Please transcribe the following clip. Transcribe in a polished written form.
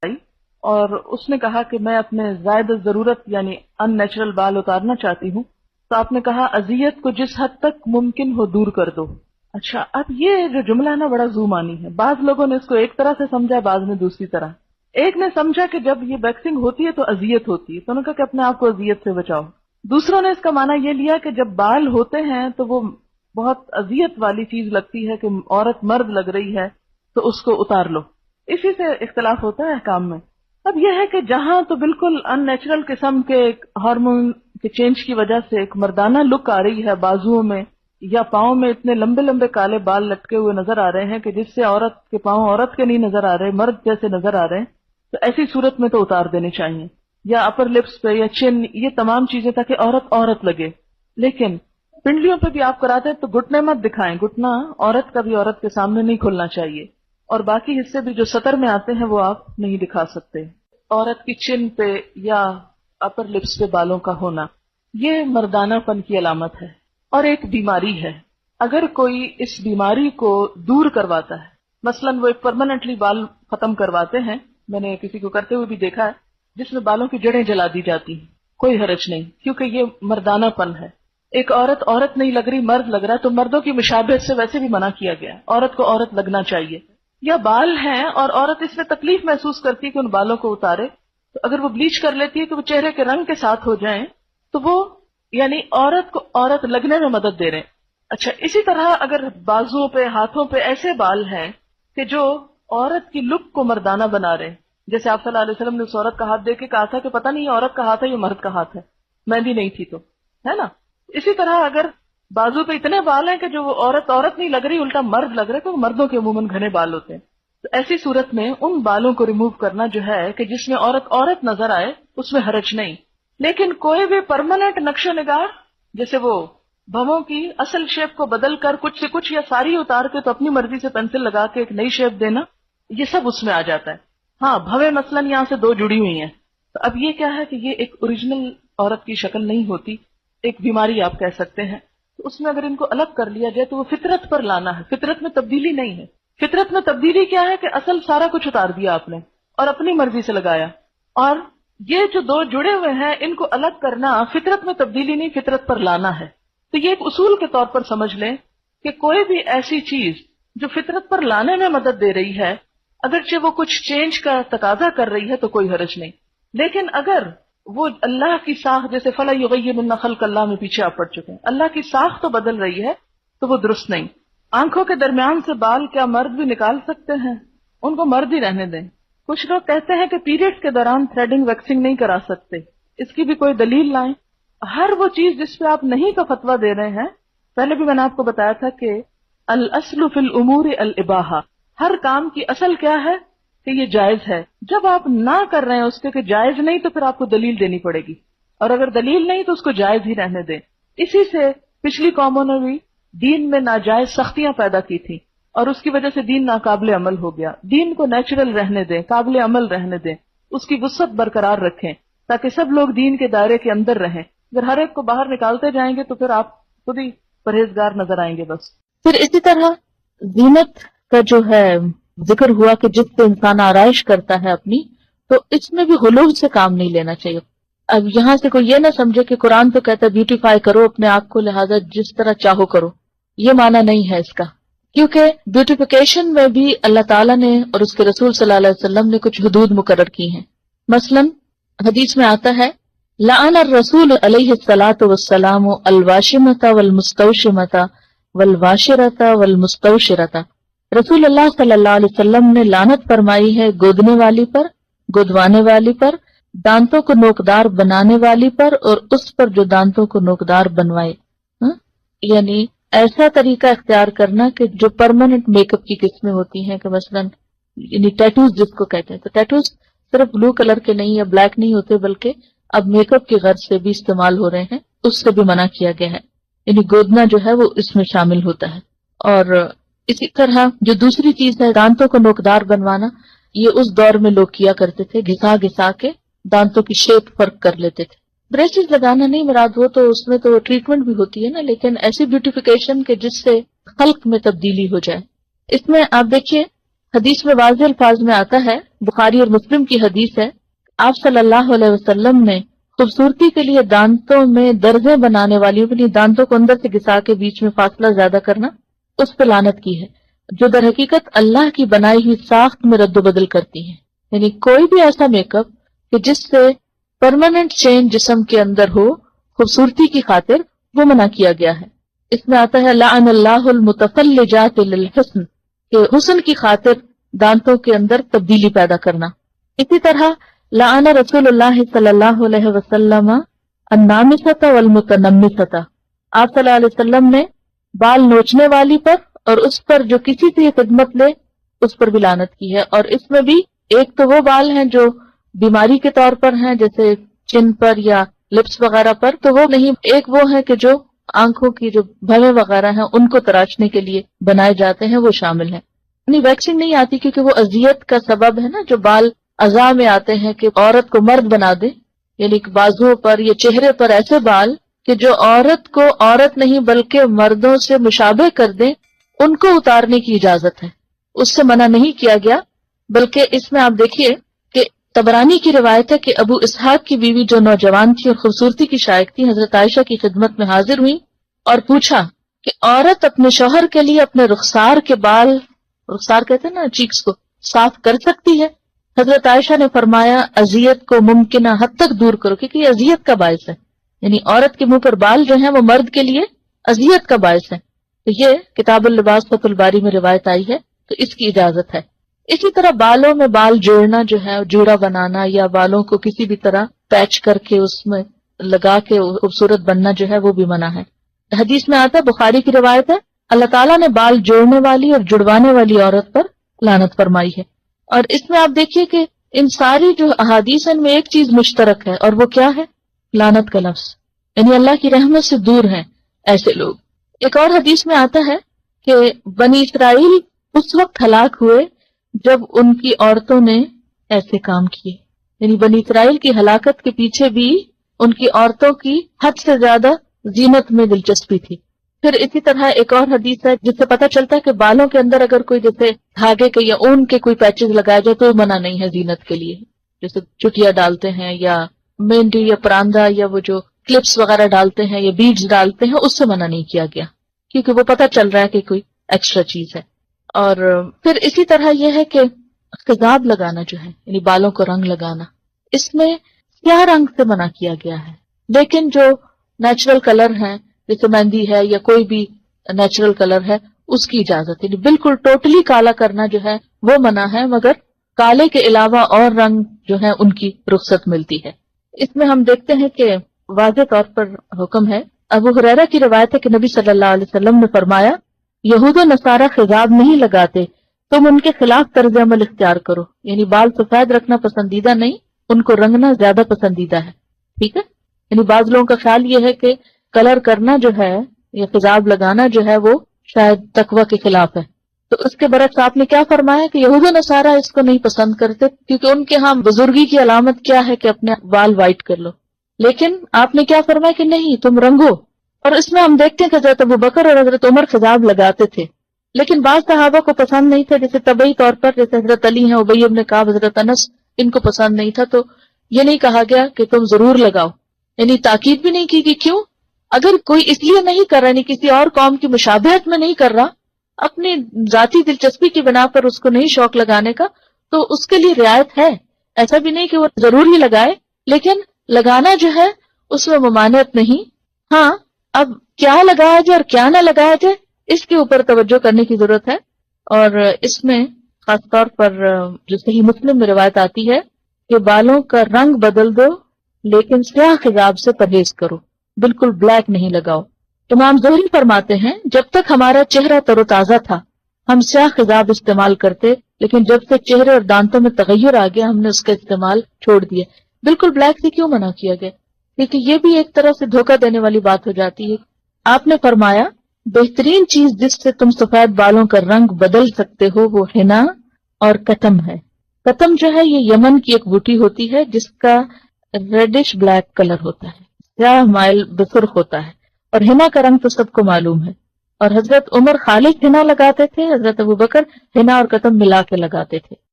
آئی اور اس نے کہا کہ میں اپنے زائد ضرورت یعنی ان نیچرل بال اتارنا چاہتی ہوں، تو آپ نے کہا اذیت کو جس حد تک ممکن ہو دور کر دو. اچھا، اب یہ جو جملہ ہے نا بڑا زومانی ہے. بعض لوگوں نے اس کو ایک طرح سے سمجھا، بعض نے دوسری طرح. ایک نے سمجھا کہ جب یہ ویکسنگ ہوتی ہے تو اذیت ہوتی ہے، تو انہوں نے کہا کہ اپنے آپ کو اذیت سے بچاؤ. دوسروں نے اس کا معنی یہ لیا کہ جب بال ہوتے ہیں تو وہ بہت اذیت والی چیز لگتی ہے کہ عورت مرد لگ رہی ہے تو اس کو اتار لو. اسی سے اختلاف ہوتا ہے احکام میں. اب یہ ہے کہ جہاں تو بالکل ان نیچرل قسم کے ہارمون کے چینج کی وجہ سے ایک مردانہ لک آ رہی ہے، بازوؤں میں یا پاؤں میں اتنے لمبے لمبے کالے بال لٹکے ہوئے نظر آ رہے ہیں کہ جس سے عورت کے پاؤں عورت کے نہیں نظر آ رہے، مرد جیسے نظر آ رہے ہیں، تو ایسی صورت میں تو اتار دینے چاہیے. یا اپر لپس پہ یا چن، یہ تمام چیزیں تاکہ عورت لگے. لیکن پنڈلیوں پہ بھی آپ کراتے ہیں تو گھٹنے مت دکھائیں، گھٹنا عورت کا بھی عورت کے سامنے نہیں کھلنا چاہیے. اور باقی حصے بھی جو سطر میں آتے ہیں وہ آپ نہیں دکھا سکتے. عورت کی چن پہ یا اپر لپس پہ بالوں کا ہونا یہ مردانہ پن کی علامت ہے اور ایک بیماری ہے. اگر کوئی اس بیماری کو دور کرواتا ہے، مثلا وہ ایک پرماننٹلی بال ختم کرواتے ہیں، میں نے کسی کو کرتے ہوئے بھی دیکھا ہے جس میں بالوں کی جڑیں جلا دی جاتی ہیں، کوئی حرج نہیں، کیونکہ یہ مردانہ پن ہے. ایک عورت نہیں لگ رہی، مرد لگ رہا ہے، تو مردوں کی مشابہت سے ویسے بھی منع کیا گیا. عورت کو عورت لگنا چاہیے. یا بال ہیں اور عورت اس میں تکلیف محسوس کرتی ہے کہ ان بالوں کو اتارے، تو اگر وہ بلیچ کر لیتی ہے کہ وہ چہرے کے رنگ کے ساتھ ہو جائیں تو وہ یعنی عورت کو عورت لگنے میں مدد دے رہے ہیں. اچھا، اسی طرح اگر بازوؤں پہ ہاتھوں پہ ایسے بال ہیں کہ جو عورت کی لک کو مردانہ بنا رہے ہیں، جیسے آپ صلی اللہ علیہ وسلم نے اس عورت کا ہاتھ دیکھ کے کہا تھا کہ پتہ نہیں یہ عورت کا ہاتھ ہے یہ مرد کا ہاتھ ہے، مہندی نہیں تھی تو، ہے نا. اسی طرح اگر بازو پہ اتنے بال ہیں کہ جو وہ عورت نہیں لگ رہی، الٹا مرد لگ رہے، تو مردوں کے عموماً گھنے بال ہوتے ہیں، تو ایسی صورت میں ان بالوں کو ریموو کرنا جو ہے کہ جس میں عورت نظر آئے اس میں حرج نہیں. لیکن کوئی بھی پرماننٹ نقش و نگار، جیسے وہ بھووں کی اصل شیپ کو بدل کر کچھ سے کچھ یا ساری اتار کے تو اپنی مرضی سے پینسل لگا کے ایک نئی شیپ دینا، یہ سب اس میں آ جاتا ہے. ہاں، بھویں مثلاً یہاں سے دو جڑی ہوئی ہیں، تو اب یہ کیا ہے کہ یہ ایک اوریجنل عورت کی شکل نہیں ہوتی، ایک بیماری آپ کہہ سکتے ہیں. تو اس میں اگر ان کو الگ کر لیا جائے تو وہ فطرت پر لانا ہے، فطرت میں تبدیلی نہیں ہے. فطرت میں تبدیلی کیا ہے کہ اصل سارا کچھ اتار دیا آپ نے اور اپنی مرضی سے لگایا. اور یہ جو دو جڑے ہوئے ہیں ان کو الگ کرنا فطرت میں تبدیلی نہیں، فطرت پر لانا ہے. تو یہ ایک اصول کے طور پر سمجھ لیں کہ کوئی بھی ایسی چیز جو فطرت پر لانے میں مدد دے رہی ہے، اگرچہ وہ کچھ چینج کا تقاضا کر رہی ہے تو کوئی حرج نہیں. لیکن اگر وہ اللہ کی ساخت، جیسے فَلَا يُغَيِّرُنَّ خَلْقَ اللَّهِ میں پیچھے آپ پڑ چکے ہیں، اللہ کی ساخت تو بدل رہی ہے تو وہ درست نہیں. آنکھوں کے درمیان سے بال کیا مرد بھی نکال سکتے ہیں؟ ان کو مرد ہی رہنے دیں. کچھ لوگ کہتے ہیں کہ پیریڈز کے دوران تھریڈنگ ویکسنگ نہیں کرا سکتے، اس کی بھی کوئی دلیل لائیں. ہر وہ چیز جس پہ آپ نہیں کا فتویٰ دے رہے ہیں، پہلے بھی میں نے آپ کو بتایا تھا کہ الاصل فی الامور الاباحہ، ہر کام کی اصل کیا ہے کہ یہ جائز ہے. جب آپ نہ کر رہے ہیں اس کے کہ جائز نہیں تو پھر آپ کو دلیل دینی پڑے گی، اور اگر دلیل نہیں تو اس کو جائز ہی رہنے دیں. اسی سے پچھلی قوموں نے بھی دین میں ناجائز سختیاں پیدا کی تھی اور اس کی وجہ سے دین ناقابل عمل ہو گیا. دین کو نیچرل رہنے دیں، قابل عمل رہنے دیں، اس کی وسعت برقرار رکھیں تاکہ سب لوگ دین کے دائرے کے اندر رہیں. اگر ہر ایک کو باہر نکالتے جائیں گے تو پھر آپ خود ہی پرہیزگار نظر آئیں گے بس. پھر اسی طرح زینت کا جو ہے ذکر ہوا کہ جس سے انسان آرائش کرتا ہے اپنی، تو اس میں بھی غلو سے کام نہیں لینا چاہیے. اب یہاں سے کوئی یہ نہ سمجھے کہ قرآن تو کہتا ہے بیوٹیفائی کرو اپنے آپ کو، لہذا جس طرح چاہو کرو، یہ معنی نہیں ہے اس کا. کیونکہ بیوٹیفیکیشن میں بھی اللہ تعالیٰ نے اور اس کے رسول صلی اللہ علیہ وسلم نے کچھ حدود مقرر کی ہیں. مثلا حدیث میں آتا ہے لعن الرسول علیہ الصلاۃ والسلام الواشمۃ والمستوشمۃ والواشرۃ والمستوشرۃ، رسول اللہ صلی اللہ علیہ وسلم نے لعنت فرمائی ہے گودنے والی پر، گودوانے والی پر، دانتوں کو نوکدار بنانے والی پر، اور اس پر جو دانتوں کو نوکدار بنوائے. یعنی ایسا طریقہ اختیار کرنا کہ جو پرماننٹ میک اپ کی قسمیں ہوتی ہیں، کہ مثلا یعنی ٹیٹوز جس کو کہتے ہیں، تو ٹیٹوز صرف بلو کلر کے نہیں یا بلیک نہیں ہوتے بلکہ اب میک اپ کی غرض سے بھی استعمال ہو رہے ہیں، اس سے بھی منع کیا گیا ہے. یعنی گودنا جو ہے وہ اس میں شامل ہوتا ہے. اور اسی طرح جو دوسری چیز ہے دانتوں کو نوکدار بنوانا، یہ اس دور میں لوگ کیا کرتے تھے، گھسا گھسا کے دانتوں کی شیپ فرق کر لیتے تھے. بریسز لگانا نہیں مراد ہو تو اس میں تو ٹریٹمنٹ بھی ہوتی ہے نا، لیکن ایسی بیوٹیفیکیشن کہ جس سے خلق میں تبدیلی ہو جائے. اس میں آپ دیکھیے حدیث میں واضح الفاظ میں آتا ہے، بخاری اور مسلم کی حدیث ہے، آپ صلی اللہ علیہ وسلم نے خوبصورتی کے لیے دانتوں میں درزیں بنانے والی، اپنی دانتوں کو اندر سے گھسا کے بیچ میں فاصلہ زیادہ کرنا، اس پہ لعنت کی ہے، جو در حقیقت اللہ کی بنائی ہوئی ساخت میں رد و بدل کرتی ہے۔ یعنی کوئی بھی ایسا میک اپ کہ جس سے پرماننٹ چینج جسم کے اندر ہو خوبصورتی کی خاطر، وہ منع کیا گیا ہے۔ اس میں آتا ہے لعن اللہ المتفلجات للحسن، کہ حسن کی خاطر دانتوں کے اندر تبدیلی پیدا کرنا۔ اسی طرح لعن رسول اللہ صلی اللہ علیہ وسلم النامصۃ والمتنمصۃ، آپ صلی اللہ علیہ وسلم نے بال نوچنے والی پر اور اس پر جو کسی سے یہ خدمت لے اس پر بھی لعنت کی ہے۔ اور اس میں بھی ایک تو وہ بال ہیں جو بیماری کے طور پر ہیں، جیسے چن پر یا لپس وغیرہ پر، تو وہ نہیں، ایک وہ ہے کہ جو آنکھوں کی جو بھویں وغیرہ ہیں ان کو تراشنے کے لیے بنائے جاتے ہیں، وہ شامل ہیں۔ یعنی ویکسنگ نہیں آتی کیونکہ وہ اذیت کا سبب ہے نا، جو بال اعضاء میں آتے ہیں کہ عورت کو مرد بنا دے، یعنی بازوؤں پر یا چہرے پر ایسے بال کہ جو عورت کو عورت نہیں بلکہ مردوں سے مشابہ کر دیں، ان کو اتارنے کی اجازت ہے، اس سے منع نہیں کیا گیا۔ بلکہ اس میں آپ دیکھیے کہ طبرانی کی روایت ہے کہ ابو اسحاق کی بیوی جو نوجوان تھی اور خوبصورتی کی شائق تھی، حضرت عائشہ کی خدمت میں حاضر ہوئی اور پوچھا کہ عورت اپنے شوہر کے لیے اپنے رخسار کے بال، رخسار کہتے ہیں نا چیکس کو، صاف کر سکتی ہے؟ حضرت عائشہ نے فرمایا اذیت کو ممکنہ حد تک دور کرو، کیونکہ یہ اذیت کا باعث ہے، یعنی عورت کے منہ پر بال جو ہیں وہ مرد کے لیے اذیت کا باعث ہے۔ تو یہ کتاب اللباس فتح الباری میں روایت آئی ہے، تو اس کی اجازت ہے۔ اسی طرح بالوں میں بال جوڑنا جو ہے، جوڑا بنانا یا بالوں کو کسی بھی طرح پیچ کر کے اس میں لگا کے خوبصورت بننا جو ہے وہ بھی منع ہے۔ حدیث میں آتا ہے، بخاری کی روایت ہے، اللہ تعالیٰ نے بال جوڑنے والی اور جڑوانے والی عورت پر لعنت فرمائی ہے۔ اور اس میں آپ دیکھیے کہ ان ساری جو احادیث ہیں ان میں ایک چیز مشترک ہے، اور وہ کیا ہے؟ لعنت کا لفظ، یعنی اللہ کی رحمت سے دور ہیں ایسے لوگ۔ ایک اور حدیث میں آتا ہے کہ بنی اسرائیل اس وقت ہلاک ہوئے جب ان کی عورتوں نے ایسے کام کیے، یعنی بنی اسرائیل کی ہلاکت کے پیچھے بھی ان کی عورتوں کی حد سے زیادہ زینت میں دلچسپی تھی۔ پھر اسی طرح ایک اور حدیث ہے جس سے پتہ چلتا ہے کہ بالوں کے اندر اگر کوئی جیسے دھاگے کے یا اون کے کوئی پیچز لگائے جائے تو منع نہیں ہے زینت کے لیے، جیسے چٹیا ڈالتے ہیں یا مہندی یا پراندہ یا وہ جو کلپس وغیرہ ڈالتے ہیں یا بیڈز ڈالتے ہیں، اس سے منع نہیں کیا گیا کیونکہ وہ پتہ چل رہا ہے کہ کوئی ایکسٹرا چیز ہے۔ اور پھر اسی طرح یہ ہے کہ خضاب لگانا جو ہے، یعنی بالوں کو رنگ لگانا، اس میں سیاہ رنگ سے منع کیا گیا ہے، لیکن جو نیچرل کلر ہیں جیسے مہندی ہے یا کوئی بھی نیچرل کلر ہے اس کی اجازت ہے۔ یعنی بالکل ٹوٹلی کالا کرنا جو ہے وہ منع ہے، مگر کالے کے علاوہ اور رنگ جو ہے ان کی رخصت ملتی ہے۔ اس میں ہم دیکھتے ہیں کہ واضح طور پر حکم ہے۔ ابو ہریرہ کی روایت ہے کہ نبی صلی اللہ علیہ وسلم نے فرمایا، یہود و نصارہ خضاب نہیں لگاتے، تم ان کے خلاف طرز عمل اختیار کرو، یعنی بال سفید رکھنا پسندیدہ نہیں، ان کو رنگنا زیادہ پسندیدہ ہے۔ ٹھیک ہے، یعنی بعض لوگوں کا خیال یہ ہے کہ کلر کرنا جو ہے یا خضاب لگانا جو ہے وہ شاید تقوی کے خلاف ہے، تو اس کے برعکس آپ نے کیا فرمایا کہ یہود و نصارہ اس کو نہیں پسند کرتے، کیونکہ ان کے ہاں بزرگی کی علامت کیا ہے کہ اپنے بال وائٹ کر لو، لیکن آپ نے کیا فرمایا کہ نہیں، تم رنگو۔ اور اس میں ہم دیکھتے ہیں کہ حضرت ابوبکر اور حضرت عمر خضاب لگاتے تھے، لیکن بعض صحابہ کو پسند نہیں تھا، جیسے طبعی طور پر جیسے حضرت علی ہیں، ابی بن کعب، حضرت انس، ان کو پسند نہیں تھا، تو یہ نہیں کہا گیا کہ تم ضرور لگاؤ، یعنی تاکید بھی نہیں کی کہ کیوں، اگر کوئی اس لیے نہیں کر رہا، یعنی کسی اور قوم کی مشابہت میں نہیں کر رہا، اپنی ذاتی دلچسپی کی بنا پر اس کو نہیں شوق لگانے کا، تو اس کے لیے رعایت ہے، ایسا بھی نہیں کہ وہ ضرور ہی لگائے، لیکن لگانا جو ہے اس میں ممانعت نہیں۔ ہاں، اب کیا لگایا جائے اور کیا نہ لگایا جائے اس کے اوپر توجہ کرنے کی ضرورت ہے، اور اس میں خاص طور پر جو صحیح مسلم میں روایت آتی ہے کہ بالوں کا رنگ بدل دو لیکن سیاہ خضاب سے پرہیز کرو، بالکل بلیک نہیں لگاؤ۔ امام زہری فرماتے ہیں جب تک ہمارا چہرہ تر و تازہ تھا ہم سیاہ خضاب استعمال کرتے، لیکن جب سے چہرے اور دانتوں میں تغیر آ گیا ہم نے اس کا استعمال چھوڑ دیا۔ بالکل بلیک سے کیوں منع کیا گیا؟ کیونکہ یہ بھی ایک طرح سے دھوکہ دینے والی بات ہو جاتی ہے۔ آپ نے فرمایا بہترین چیز جس سے تم سفید بالوں کا رنگ بدل سکتے ہو وہ حنا اور کتم ہے۔ کتم جو ہے یہ یمن کی ایک بوٹی ہوتی ہے جس کا ریڈش بلیک کلر ہوتا ہے، سیاہ مائل بسرخ ہوتا ہے، اور حنا کا رنگ تو سب کو معلوم ہے۔ اور حضرت عمر خالص ہنا لگاتے تھے، حضرت ابوبکر ہنا اور قطن ملا کے لگاتے تھے.